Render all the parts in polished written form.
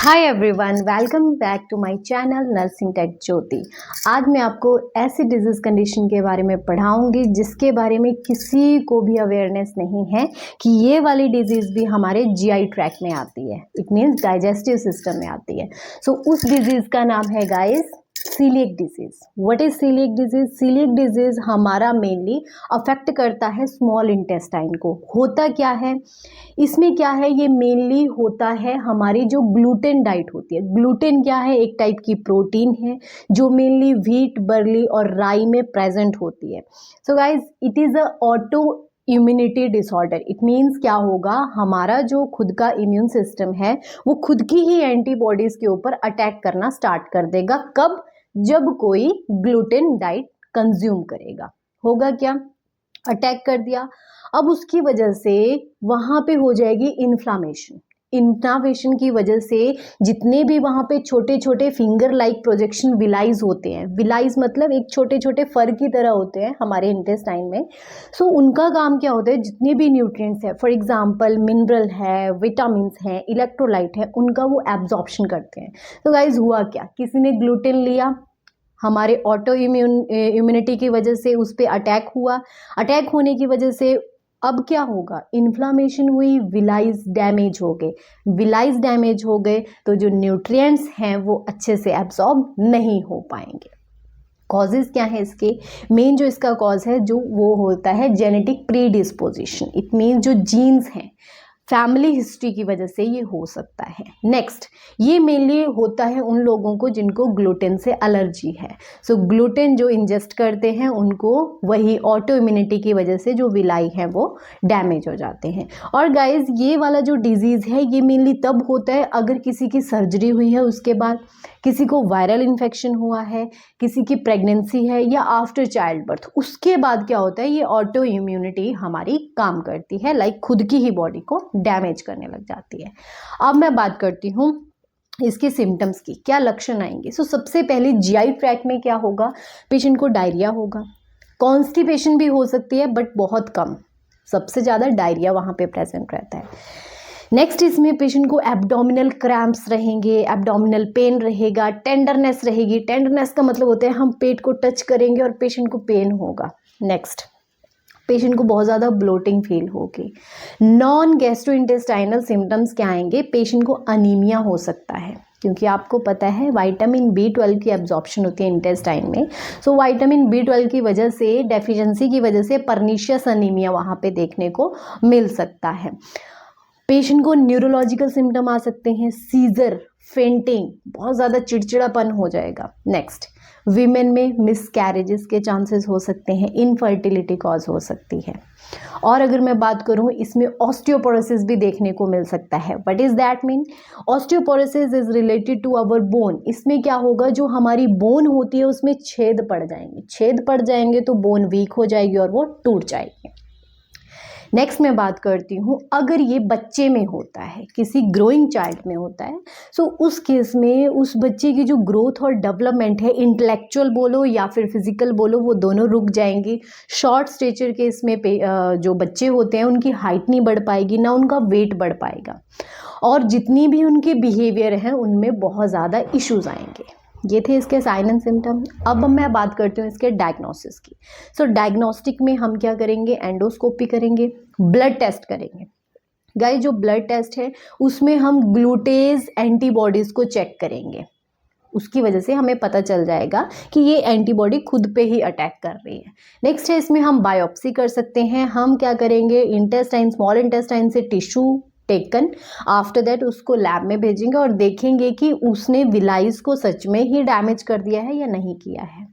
Hi everyone, welcome back to my channel nursing tech Jyoti. आज मैं आपको ऐसी डिजीज़ कंडीशन के बारे में पढ़ाऊंगी जिसके बारे में किसी को भी अवेयरनेस नहीं है कि ये वाली डिजीज़ भी हमारे जीआई ट्रैक में आती है। इट मीन्स डाइजेस्टिव सिस्टम में आती है। सो उस डिजीज़ का नाम है guys coeliac disease. What is coeliac disease? Coeliac disease हमारा मेनली अफेक्ट करता है स्मॉल इंटेस्टाइन को। होता क्या है इसमें, क्या है, ये मेनली होता है हमारी जो ग्लूटेन डाइट होती है। ग्लूटेन क्या है? एक टाइप की प्रोटीन है जो मेनली व्हीट, बर्ली और राई में प्रेजेंट होती है। So guys, it is a auto immunity disorder. It means क्या होगा, हमारा जो खुद का इम्यून सिस्टम है वो खुद की ही एंटीबॉडीज के ऊपर अटैक करना स्टार्ट कर देगा। कब? जब कोई ग्लूटेन डाइट कंज्यूम करेगा। होगा क्या? अटैक कर दिया। अब उसकी वजह से वहां पे हो जाएगी इन्फ्लामेशन। इन्फ्लामेशन की वजह से जितने भी वहां पे छोटे छोटे फिंगर लाइक प्रोजेक्शन विलाइज होते हैं, विलाइज मतलब एक छोटे छोटे फर की तरह होते हैं हमारे इंटेस्टाइन में। सो उनका काम क्या होता है, जितने भी न्यूट्रिएंट्स है, फॉर एग्जांपल मिनरल है, विटामिन्स हैं, इलेक्ट्रोलाइट है, उनका वो एब्जॉर्प्शन करते हैं। तो गाइज हुआ क्या, किसी ने ग्लूटेन लिया, हमारे ऑटो इम्यूनिटी की वजह से उस पर अटैक हुआ। अटैक होने की वजह से अब क्या होगा, इन्फ्लामेशन हुई, विलाइज डैमेज हो गए। विलाइज डैमेज हो गए तो जो न्यूट्रिएंट्स हैं वो अच्छे से एब्जॉर्ब नहीं हो पाएंगे। कॉजेज क्या है इसके? मेन जो इसका कॉज है जो वो होता है जेनेटिक प्रीडिस्पोजिशन। इट मीन जो जीन्स हैं, फैमिली हिस्ट्री की वजह से ये हो सकता है। नेक्स्ट, ये मेनली होता है उन लोगों को जिनको ग्लूटेन से एलर्जी है। सो ग्लूटेन जो इंजेस्ट करते हैं उनको वही ऑटो इम्यूनिटी की वजह से जो विलाई है वो डैमेज हो जाते हैं। और गाइज, ये वाला जो डिजीज़ है ये मेनली तब होता है अगर किसी की सर्जरी हुई है, उसके बाद किसी को वायरल इन्फेक्शन हुआ है, किसी की प्रेगनेंसी है, या आफ्टर चाइल्ड बर्थ। उसके बाद क्या होता है, ये ऑटो इम्यूनिटी हमारी काम करती है, लाइक खुद की ही बॉडी को डैमेज करने लग जाती है। अब मैं बात करती हूँ इसके सिम्टम्स की, क्या लक्षण आएंगे। सो सबसे पहले जीआई ट्रैक में क्या होगा, पेशेंट को डायरिया होगा, कॉन्स्टिपेशन भी हो सकती है बट बहुत कम, सबसे ज़्यादा डायरिया वहाँ पे प्रेजेंट रहता है। नेक्स्ट, इसमें पेशेंट को एब्डोमिनल क्रैम्प्स रहेंगे, एब्डोमिनल पेन रहेगा, टेंडरनेस रहेगी। टेंडरनेस का मतलब होता है हम पेट को टच करेंगे और पेशेंट को पेन होगा। नेक्स्ट, पेशेंट को बहुत ज़्यादा ब्लोटिंग फील होगी। नॉन गैस्ट्रोइंटेस्टाइनल सिम्टम्स क्या आएंगे, पेशेंट को अनीमिया हो सकता है, क्योंकि आपको पता है विटामिन B12 की एब्जॉर्प्शन होती है इंटेस्टाइन में। सो विटामिन B12 की वजह से, डेफिशिएंसी की वजह से पर्निशियस अनीमिया वहाँ पे देखने को मिल सकता है। पेशेंट को न्यूरोलॉजिकल सिम्टम आ सकते हैं, सीजर, फेंटिंग, बहुत ज़्यादा चिड़चिड़ापन हो जाएगा। नेक्स्ट, वीमेन में मिसकैरेजेस के चांसेस हो सकते हैं, इनफर्टिलिटी कॉज हो सकती है। और अगर मैं बात करूं, इसमें ऑस्टियोपोरोसिस भी देखने को मिल सकता है। What is that mean? Osteoporosis is related to our bone. इसमें क्या होगा, जो हमारी बोन होती है उसमें छेद पड़ जाएंगे। छेद पड़ जाएंगे तो बोन वीक हो जाएगी और वो टूट जाएगी। नेक्स्ट मैं बात करती हूँ, अगर ये बच्चे में होता है, किसी ग्रोइंग चाइल्ड में होता है, सो उस केस में उस बच्चे की जो ग्रोथ और डेवलपमेंट है, इंटेलेक्चुअल बोलो या फिर फिजिकल बोलो, वो दोनों रुक जाएंगी। शॉर्ट स्टेचर के इसमें जो बच्चे होते हैं उनकी हाइट नहीं बढ़ पाएगी, ना उनका वेट बढ़ पाएगा, और जितनी भी उनके बिहेवियर हैं उनमें बहुत ज़्यादा इश्यूज आएंगे। ये थे इसके साइन एंड सिम्टम। अब मैं बात करती हूँ इसके डायग्नोसिस की। सो डायग्नोस्टिक में हम क्या करेंगे, एंडोस्कोपी करेंगे, ब्लड टेस्ट करेंगे। गाइस, जो ब्लड टेस्ट है उसमें हम ग्लूटेज एंटीबॉडीज़ को चेक करेंगे। उसकी वजह से हमें पता चल जाएगा कि ये एंटीबॉडी खुद पे ही अटैक कर रही है। नेक्स्ट है, इसमें हम बायोप्सी कर सकते हैं। हम क्या करेंगे, इंटेस्टाइन, स्मॉल इंटेस्टाइन से टिश्यू टेकन, आफ्टर दैट उसको लैब में भेजेंगे और देखेंगे कि उसने विलाइज को सच में ही डैमेज कर दिया है या नहीं किया है।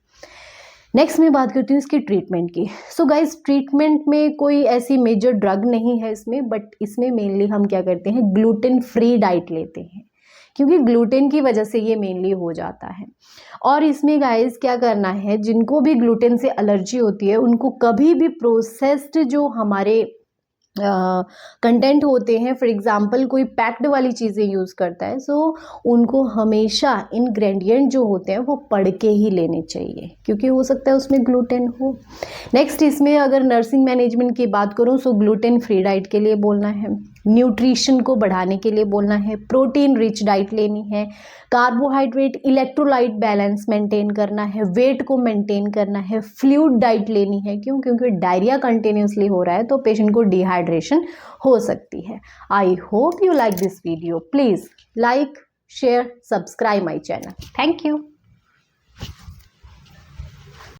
नेक्स्ट मैं बात करती हूँ इसकी ट्रीटमेंट की। सो गाइस, ट्रीटमेंट में कोई ऐसी मेजर ड्रग नहीं है इसमें, बट इसमें मेनली हम क्या करते हैं, ग्लूटेन फ्री डाइट लेते हैं, क्योंकि ग्लूटेन की वजह से ये मेनली हो जाता है। और इसमें गाइस क्या करना है, जिनको भी ग्लूटेन से एलर्जी होती है उनको कभी भी प्रोसेस्ड जो हमारे कंटेंट होते हैं, फॉर एग्जांपल कोई पैक्ड वाली चीज़ें यूज़ करता है, सो उनको हमेशा इंग्रेडिएंट जो होते हैं वो पढ़ के ही लेने चाहिए, क्योंकि हो सकता है उसमें ग्लूटेन हो। नेक्स्ट, इसमें अगर नर्सिंग मैनेजमेंट की बात करूँ, सो ग्लूटेन फ्री डाइट के लिए बोलना है। न्यूट्रिशन को बढ़ाने के लिए बोलना है, प्रोटीन रिच डाइट लेनी है, कार्बोहाइड्रेट इलेक्ट्रोलाइट बैलेंस मेंटेन करना है, वेट को मेंटेन करना है, फ्लूइड डाइट लेनी है। क्यों? क्योंकि डायरिया कंटिन्यूसली हो रहा है तो पेशेंट को डिहाइड्रेशन हो सकती है। I hope you like this video. Please like, share, subscribe my channel. Thank you.